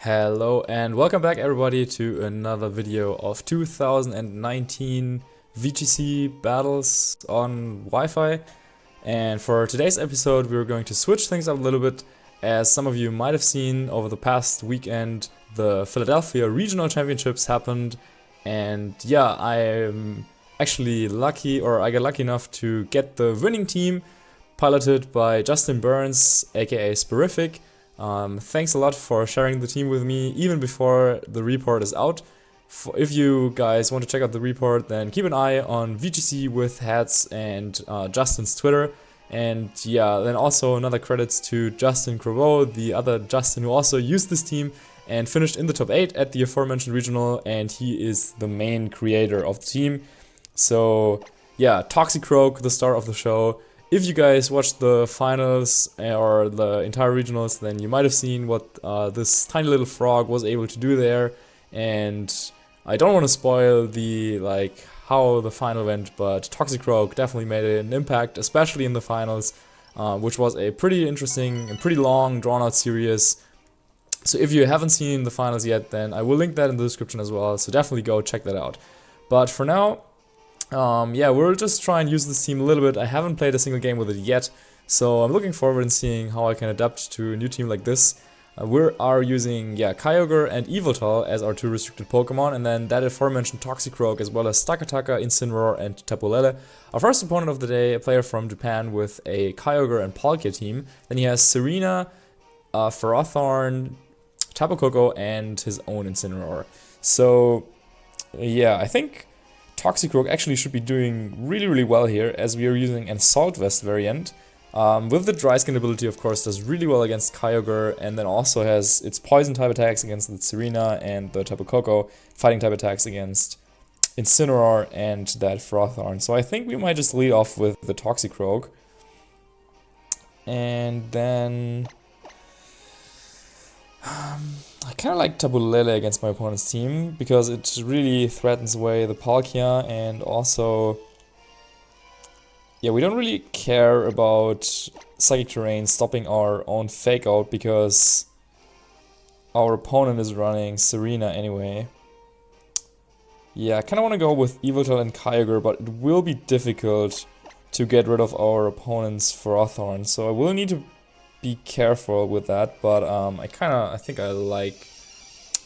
Hello and welcome back everybody to another video of 2019 VGC battles on Wi-Fi. And for today's episode we're going to switch things up a little bit. As some of you might have seen, over the past weekend the Philadelphia Regional Championships happened, and yeah, I'm actually lucky, or I got lucky enough to get the winning team piloted by Justin Burns, aka Sporific. Thanks a lot for sharing the team with me even before the report is out. If you guys want to check out the report, then keep an eye on VGC with Hats and Justin's Twitter. And yeah, then also another credits to Justin Crow, the other Justin who also used this team and finished in the top 8 at the aforementioned regional, and he is the main creator of the team. So yeah, Toxicroak, the star of the show. If you guys watched the finals or the entire regionals, then you might have seen what this tiny little frog was able to do there. And I don't want to spoil the how the final went, but Toxicroak definitely made an impact, especially in the finals, which was a pretty interesting and pretty long, drawn-out series. So if you haven't seen the finals yet, then I will link that in the description as well, so definitely go check that out. But for now, yeah, we'll just try and use this team a little bit. I haven't played a single game with it yet, so I'm looking forward to seeing how I can adapt to a new team like this. We are using, Kyogre and Yveltal as our two restricted Pokemon, and then that aforementioned Toxicroak, as well as Stakataka, Incineroar, and Tapu Lele. Our first opponent of the day, a player from Japan with a Kyogre and Palkia team. Then he has Serena, Ferrothorn, Tapu Koko, and his own Incineroar. So, yeah, I think Toxicroak actually should be doing really well here, as we are using an Assault Vest variant. With the Dry Skin ability, of course, does really well against Kyogre, and then also has its Poison type attacks against the Serena and the Tapu Koko, Fighting type attacks against Incineroar and that Ferrothorn. So I think we might just lead off with the Toxicroak. And then I kind of like Tapu Lele against my opponent's team, because it really threatens away the Palkia, and also, yeah, we don't really care about Psychic Terrain stopping our own Fake Out, because our opponent is running Serena anyway. Yeah, I kind of want to go with Yveltal and Kyogre, but it will be difficult to get rid of our opponent's Ferrothorn, so I will need to be careful with that, but I think I like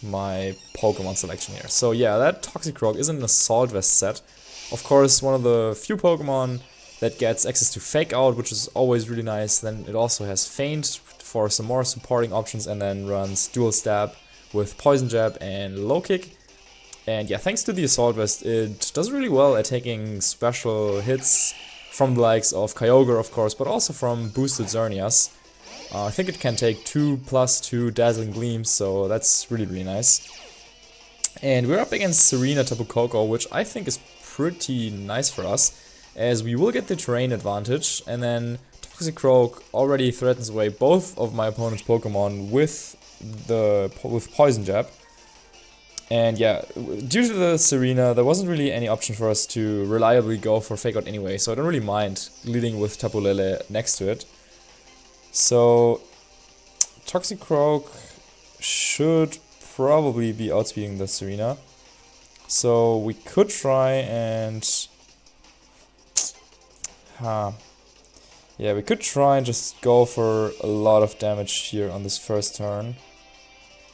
my Pokemon selection here. So yeah, that Toxicroak is an Assault Vest set. Of course, one of the few Pokemon that gets access to Fake Out, which is always really nice. Then it also has Feint for some more supporting options, and then runs Dual Stab with Poison Jab and Low Kick. And yeah, thanks to the Assault Vest, it does really well at taking special hits from the likes of Kyogre, of course, but also from boosted Xerneas. I think it can take 2+2 Dazzling Gleams, so that's really nice. And we're up against Serena Tapu Koko, which I think is pretty nice for us, as we will get the terrain advantage, and then Toxicroak already threatens away both of my opponent's Pokemon with Poison Jab. And yeah, due to the Serena, there wasn't really any option for us to reliably go for Fake Out anyway, so I don't really mind leading with Tapu Lele next to it. So Toxicroak should probably be outspeeding the Serena. So we could try and we could try and just go for a lot of damage here on this first turn.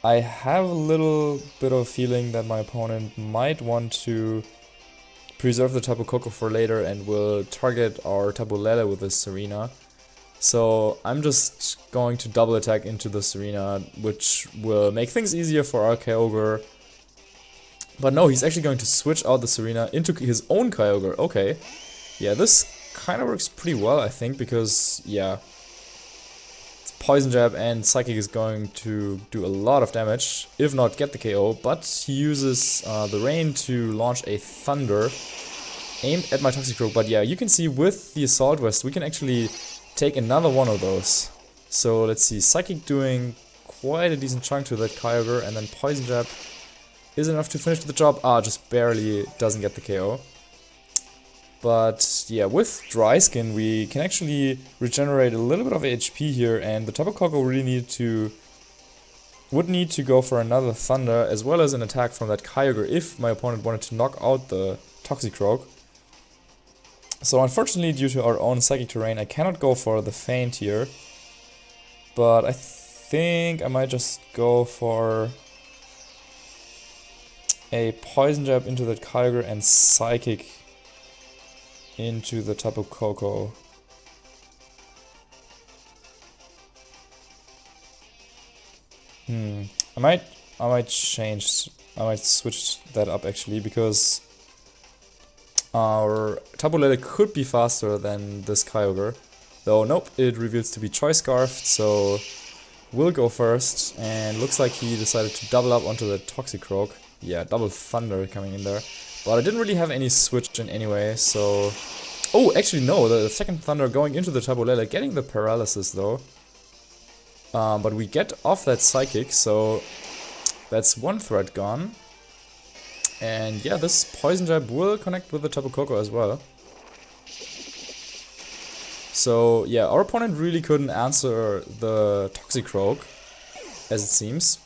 I have a little bit of a feeling that my opponent might want to preserve the Tapu Koko for later and will target our Tapu Lele with the Serena. So I'm just going to double attack into the Serena, which will make things easier for our Kyogre. But no, he's actually going to switch out the Serena into his own Kyogre. Okay. Yeah, this kind of works pretty well, I think, because, yeah, Poison Jab and Psychic is going to do a lot of damage, if not get the KO, but he uses the Rain to launch a Thunder aimed at my Toxicroak. But yeah, you can see with the Assault Vest, we can actually take another one of those. So let's see, Psychic doing quite a decent chunk to that Kyogre, and then Poison Jab is enough to finish the job. Just barely doesn't get the KO. But yeah, with Dry Skin we can actually regenerate a little bit of HP here, and the Tapu Koko really needed to would need to go for another Thunder as well as an attack from that Kyogre if my opponent wanted to knock out the Toxicroak. So unfortunately, due to our own Psychic Terrain, I cannot go for the Feint here. But I think I might just go for a Poison Jab into that Kyogre and Psychic into the Tapu Koko. I might switch that up actually, because our Tapu Lele could be faster than this Kyogre. Though nope, it reveals to be Choice Scarfed, so we'll go first, and looks like he decided to double up onto the Toxicroak. Yeah, double Thunder coming in there. But I didn't really have any switch in anyway, so... Oh, actually no, the second Thunder going into the Tapu Lele, getting the Paralysis though. But we get off that Psychic, so that's one threat gone. And yeah, this Poison Jab will connect with the Tapu Koko as well. So yeah, our opponent really couldn't answer the Toxicroak, as it seems.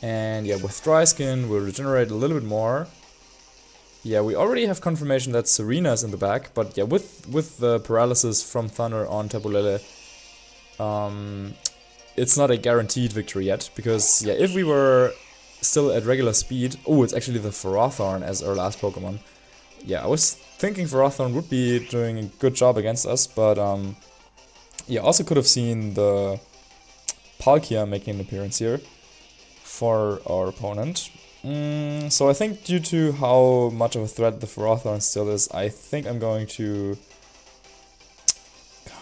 And yeah, with Dry Skin we'll regenerate a little bit more. Yeah, we already have confirmation that Serena's in the back, but yeah, with the Paralysis from Thunder on Tapu Lele, it's not a guaranteed victory yet, because yeah, if we were still at regular speed... Oh, it's actually the Ferrothorn as our last Pokemon. Yeah, I was thinking Ferrothorn would be doing a good job against us, but yeah, also could have seen the Palkia making an appearance here for our opponent. So I think due to how much of a threat the Ferrothorn still is, I think I'm going to...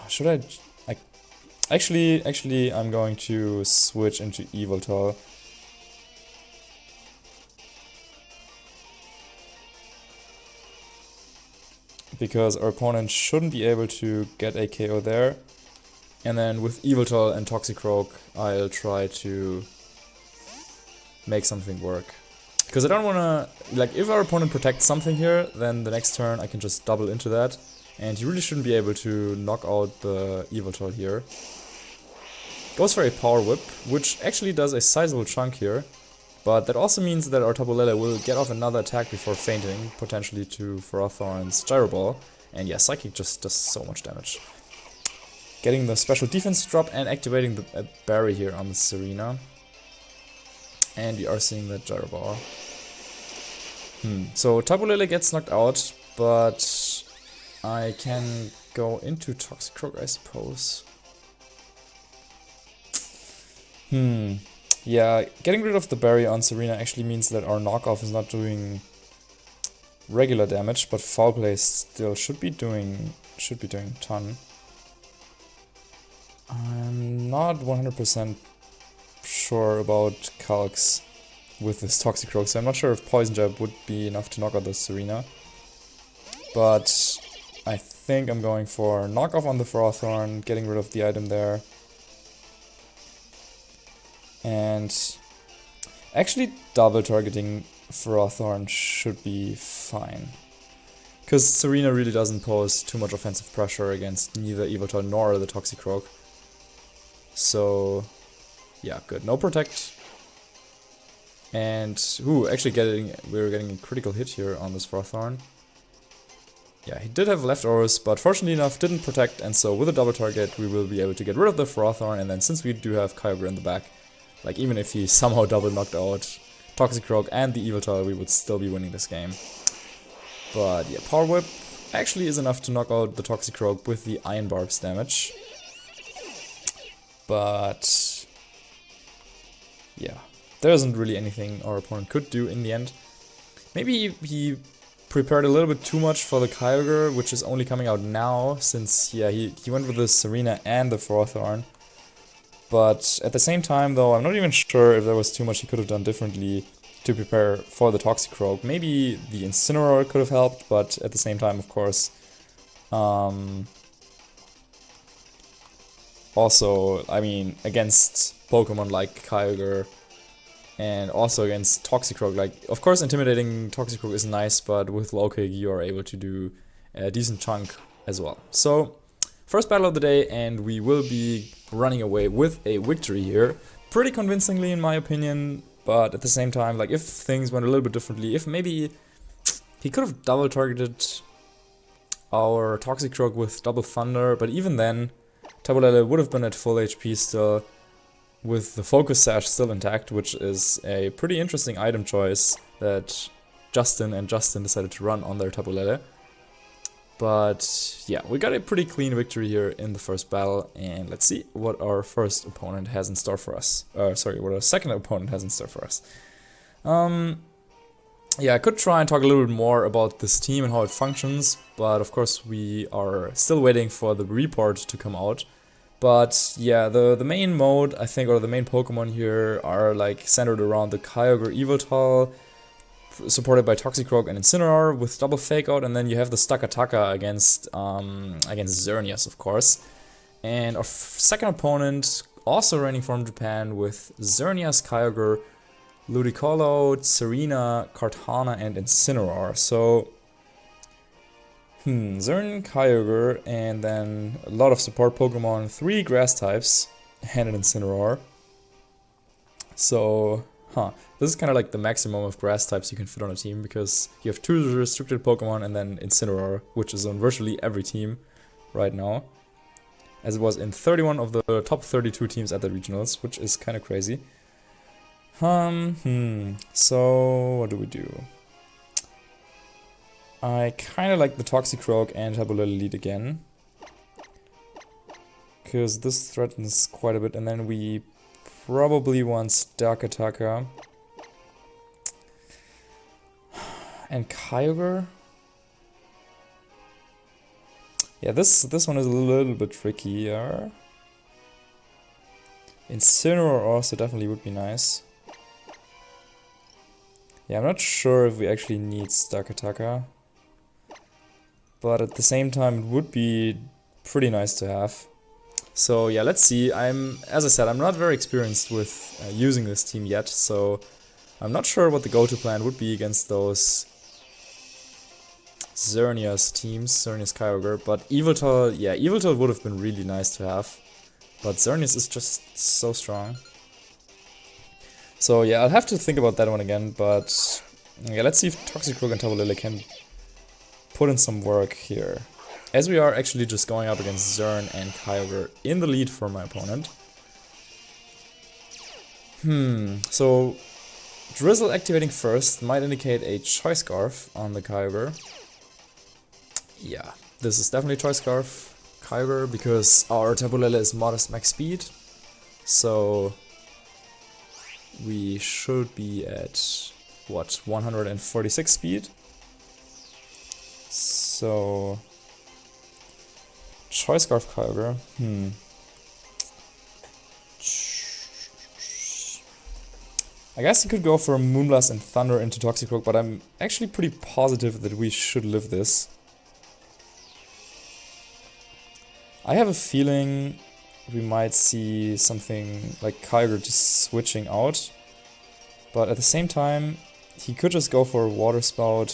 Should I... Actually, I'm going to switch into Yveltal. Because our opponent shouldn't be able to get a KO there. And then with Yveltal and Toxicroak, I'll try to make something work. Because I don't want to... Like, if our opponent protects something here, then the next turn I can just double into that. And you really shouldn't be able to knock out the Yveltal here. Goes for a Power Whip, which actually does a sizable chunk here. But that also means that our Tapu Lele will get off another attack before fainting, potentially to Ferrothorn's Gyro Ball. And yeah, Psychic just does so much damage. Getting the special defense drop and activating the Barry here on the Serena. And we are seeing the Gyro Ball. So Tapu Lele gets knocked out, but I can go into Toxicroak, I suppose. Yeah, getting rid of the Barrier on Serena actually means that our knockoff is not doing regular damage, but Foul Play still should be doing a ton. I'm not 100% sure about Calcs with this Toxicroak, so I'm not sure if Poison Jab would be enough to knock out the Serena. But I think I'm going for knockoff on the Ferrothorn, getting rid of the item there. And actually double targeting Ferrothorn should be fine. Because Serena really doesn't pose too much offensive pressure against neither Yveltal nor the Toxicroak. So yeah, good. No protect. And actually we're getting a critical hit here on this Ferrothorn. Yeah, he did have leftovers, but fortunately enough didn't protect, and so with a double target we will be able to get rid of the Ferrothorn, and then since we do have Kyogre in the back, like even if he somehow double knocked out Toxicroak and the Yveltal, we would still be winning this game. But yeah, Power Whip actually is enough to knock out the Toxicroak with the Iron Barbs damage. But yeah, there isn't really anything our opponent could do in the end. Maybe he prepared a little bit too much for the Kyogre, which is only coming out now, since yeah, he went with the Serena and the Ferrothorn. But at the same time though, I'm not even sure if there was too much he could have done differently to prepare for the Toxicroak. Maybe the Incineroar could have helped, but at the same time, of course, also, I mean, against Pokemon like Kyogre and also against Toxicroak, like, of course intimidating Toxicroak is nice, but with low kick you are able to do a decent chunk as well. So, first battle of the day, and we will be running away with a victory here. pretty convincingly in my opinion, but at the same time, like if things went a little bit differently, if maybe he could have double targeted our Toxicroak with double Thunder, but even then, Tabulele would have been at full HP still, with the Focus Sash still intact, which is a pretty interesting item choice that Justin decided to run on their Tabulele. But yeah, we got a pretty clean victory here in the first battle, and let's see what our first opponent has in store for us. Sorry, what our second opponent has in store for us. Yeah, I could try and talk a little bit more about this team and how it functions, but of course we are still waiting for the report to come out. But yeah, the main mode, I think, or the main Pokemon here are like centered around the Kyogre Yveltal, supported by Toxicroak and Incineroar with double Fake Out, and then you have the Stakataka against Xerneas, of course. And our second opponent, also reigning from Japan, with Xerneas, Kyogre, Ludicolo, Serena, Kartana, and Incineroar. So, Xern, Kyogre, and then a lot of support Pokemon, 3 grass types, and an Incineroar. So, this is kind of like the maximum of grass types you can fit on a team, because you have 2 restricted Pokemon and then Incineroar, which is on virtually every team right now, as it was in 31 of the top 32 teams at the regionals, which is kind of crazy. So what do we do? I kind of like the Toxicroak and Tabulele lead again, because this threatens quite a bit, and then we probably want Stakataka and Kyogre. Yeah, this one is a little bit trickier. Incineroar also definitely would be nice. Yeah, I'm not sure if we actually need Stakataka, but at the same time it would be pretty nice to have. So yeah, let's see. As I said, I'm not very experienced with using this team yet, so I'm not sure what the go-to plan would be against those Xerneas teams, Xerneas Kyogre, but Yveltal, yeah, Yveltal would have been really nice to have, but Xerneas is just so strong. So yeah, I'll have to think about that one again, but yeah, let's see if Toxicroak and Tabulele can put in some work here, as we are actually just going up against Xern and Kyogre in the lead for my opponent. So Drizzle activating first might indicate a Choice Scarf on the Kyogre. Yeah, this is definitely Choice Scarf Kyogre, because our Tabulele is modest max speed, so we should be at, what, 146 speed? So, Choice Scarf Kyogre, I guess you could go for Moonblast and Thunder into Toxicroak, but I'm actually pretty positive that we should live this. I have a feeling we might see something like Kyogre just switching out, but at the same time, he could just go for a Water Spout.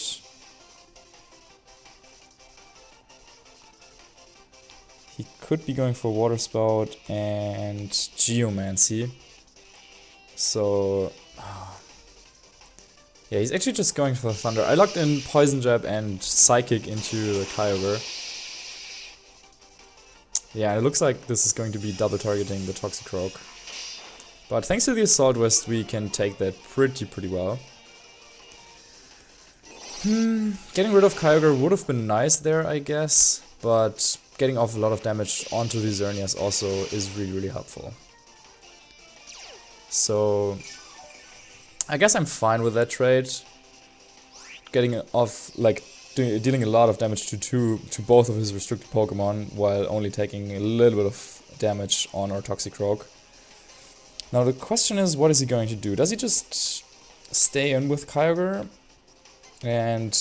He could be going for Water Spout and Geomancy. So, yeah, he's actually just going for Thunder. I locked in Poison Jab and Psychic into the Kyogre. Yeah, it looks like this is going to be double targeting the Toxicroak. But thanks to the Assault Vest, we can take that pretty well. Getting rid of Kyogre would have been nice there, I guess, but getting off a lot of damage onto the Xerneas also is really helpful. So I guess I'm fine with that trade. Getting off, like, dealing a lot of damage to both of his restricted Pokemon, while only taking a little bit of damage on our Toxicroak. Now the question is, what is he going to do? Does he just stay in with Kyogre and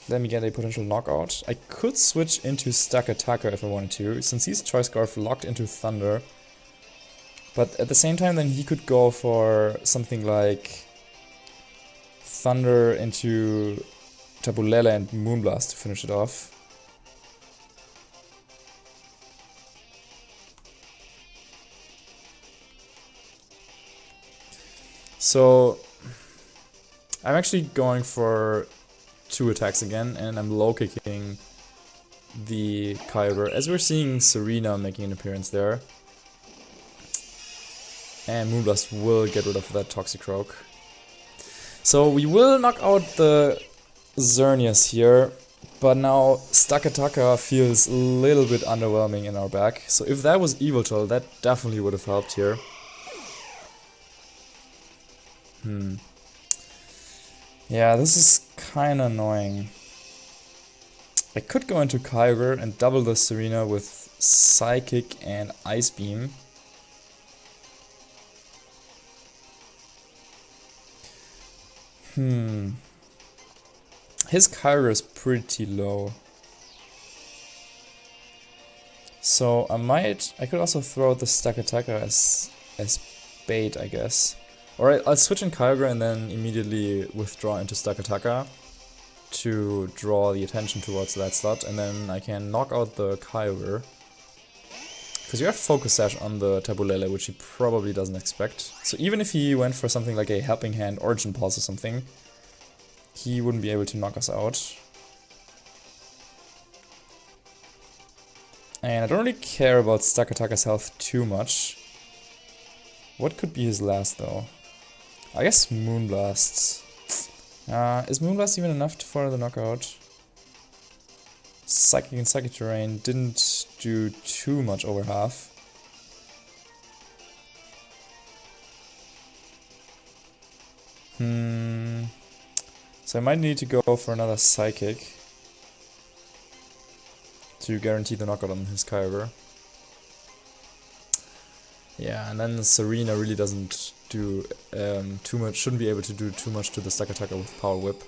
let me get a potential knockout? I could switch into Stakataka if I wanted to, since he's Choice Scarf locked into Thunder. But at the same time, then he could go for something like Thunder into Tabulele and Moonblast to finish it off. So I'm actually going for 2 attacks again, and I'm low kicking the Kyogre, as we're seeing Serena making an appearance there. And Moonblast will get rid of that Toxicroak. So we will knock out the Xerneas here, but now Stakataka feels a little bit underwhelming in our back. So if that was Yveltal, that definitely would have helped here. Yeah, this is kinda annoying. I could go into Kyogre and double the Serena with Psychic and Ice Beam. His Kyogre is pretty low. So I could also throw out the Stakataka as bait, I guess. Alright, I'll switch in Kyogre and then immediately withdraw into Stakataka to draw the attention towards that slot, and then I can knock out the Kyogre. Because you have Focus Sash on the Tabulele, which he probably doesn't expect. So even if he went for something like a Helping Hand, Origin Pulse or something, he wouldn't be able to knock us out. And I don't really care about Stakataka's health too much. What could be his last though? I guess Moonblast. Is Moonblast even enough for the knockout? Psychic and Psychic Terrain didn't do too much over half. So I might need to go for another Psychic to guarantee the knockout on his Kyogre. Yeah, and then Serena really doesn't do too much, shouldn't be able to do too much to the Stakataka with Power Whip.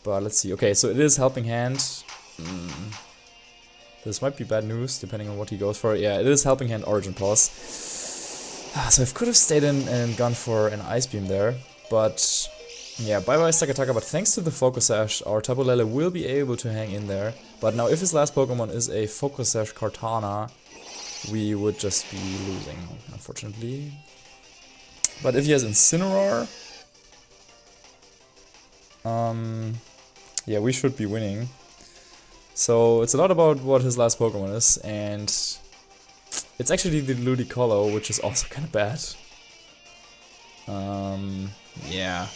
But let's see. Okay, so it is Helping Hand. This might be bad news, depending on what he goes for. Yeah, it is Helping Hand, Origin Pulse. So I could have stayed in and gone for an Ice Beam there. But yeah, bye-bye Stakataka. But thanks to the Focus Sash, our Tabulele will be able to hang in there. But now if his last Pokemon is a Focus Sash Kartana, we would just be losing, unfortunately. But if he has Incineroar, yeah, we should be winning. So it's a lot about what his last Pokemon is, and it's actually the Ludicolo, which is also kind of bad. Yeah.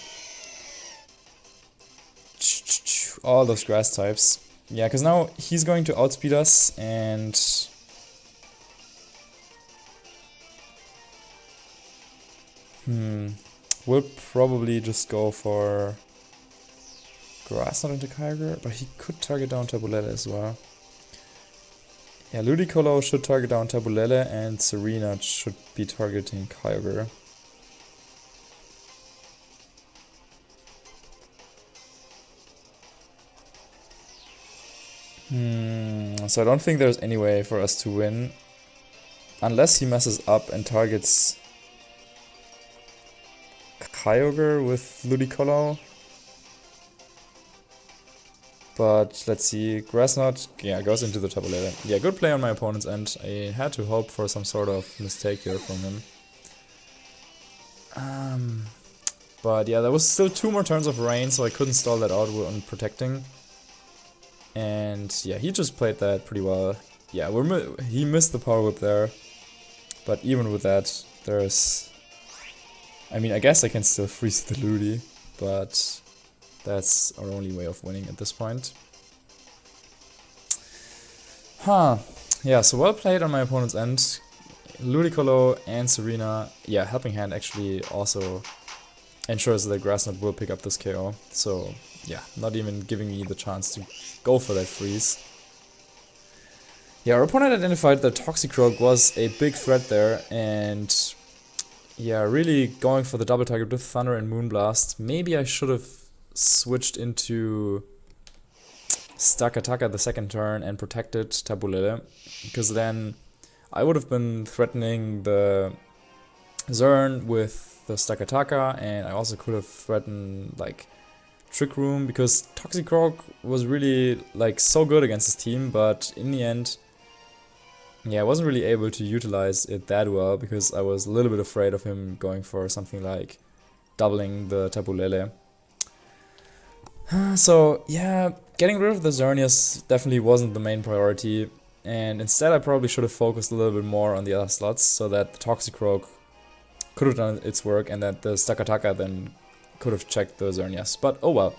All those grass types. Yeah, because now he's going to outspeed us, and we'll probably just go for Grass Knot into Kyogre, but he could target down Tabulele as well. Yeah, Ludicolo should target down Tabulele, and Serena should be targeting Kyogre. So I don't think there's any way for us to win, unless he messes up and targets Kyogre with Ludicolo. But let's see, Grass Knot, yeah, goes into the Tabulele. Yeah, good play on my opponent's end. I had to hope for some sort of mistake here from him. But yeah, there was still 2 more turns of rain, so I couldn't stall that out on protecting. And yeah, he just played that pretty well. Yeah, he missed the Power Whip there. But even with that, there's... I mean, I guess I can still freeze the Ludi, but that's our only way of winning at this point. Yeah, so well played on my opponent's end. Ludicolo and Serena, yeah, Helping Hand actually also ensures that Grass Knot will pick up this KO. So yeah, not even giving me the chance to go for that freeze. Yeah, our opponent identified that Toxicroak was a big threat there, and yeah, really going for the double target with Thunder and Moonblast. Maybe I should have switched into Stakataka the second turn and protected Tabulele, because then I would have been threatening the Zern with the Stakataka, and I also could have threatened like Trick Room, because Toxicroak was really like so good against his team, but in the end, yeah, I wasn't really able to utilize it that well, because I was a little bit afraid of him going for something like doubling the Tapu Lele. So yeah, getting rid of the Xerneas definitely wasn't the main priority, and instead I probably should have focused a little bit more on the other slots so that the Toxicroak could have done its work and that the Stakataka then could have checked the Xerneas, but oh well.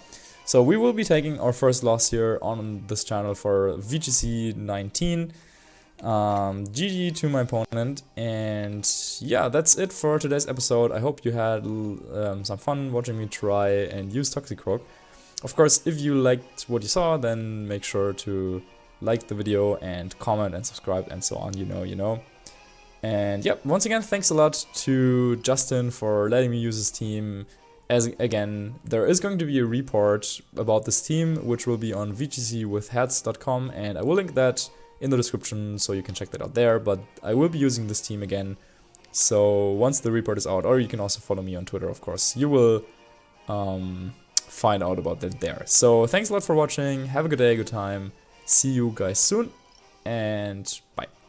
So we will be taking our first loss here on this channel for VGC19. GG to my opponent, and yeah, that's it for today's episode. I hope you had some fun watching me try and use Toxicroak. Of course, if you liked what you saw, then make sure to like the video and comment and subscribe and so on, you know. And yep, once again, thanks a lot to Justin for letting me use his team. As again, there is going to be a report about this team, which will be on vgcwithhats.com, and I will link that in the description so you can check that out there. But I will be using this team again, so once the report is out, or you can also follow me on Twitter, of course, you will find out about that there. So thanks a lot for watching, have a good day, good time, see you guys soon, and bye.